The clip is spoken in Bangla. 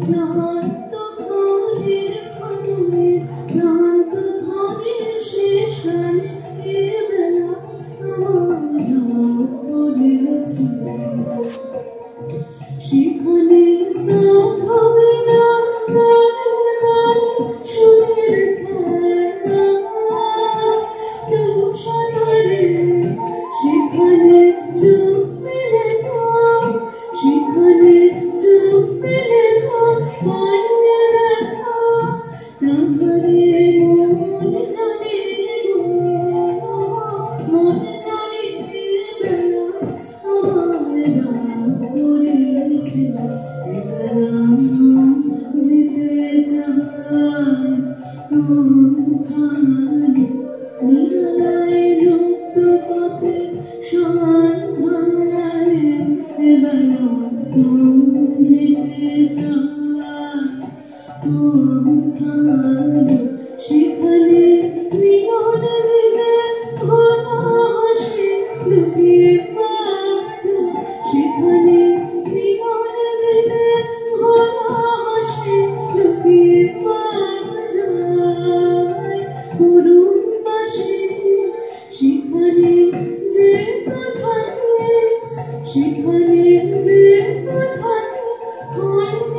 ক্লান্ত ঘরের ফাটলে ক্লান্ত ঘরের শেষ গানে এ বেলা আমার রাত পড়েছে সেখানে স্নান হবে না দাঁড়িয়ে দাঁড়িয়ে সুরের খেলা রূপসাগরে সেখানে চোখ মেলে যাও সেখানে চোখ মেলে যাও পাইলে দেখা তাহারে মন জানে মন জানে বেলা আমার রাত পড়েছে বেলা যেতে চায় কোনখানে নিরালায় লুপ্ত পথে সন্ধানে বেলা যেতে চায় কোনখানে সেখানে মিলন দিলে ভোলা হাসি লুকিয়ে পাওয়া সেখানে মিলন দিলে ভোলা হাসি লুকিয়ে পাওয়া যায় করুণবাসী সেখানে যে কথাটি সেখানে যে কথাটি হয়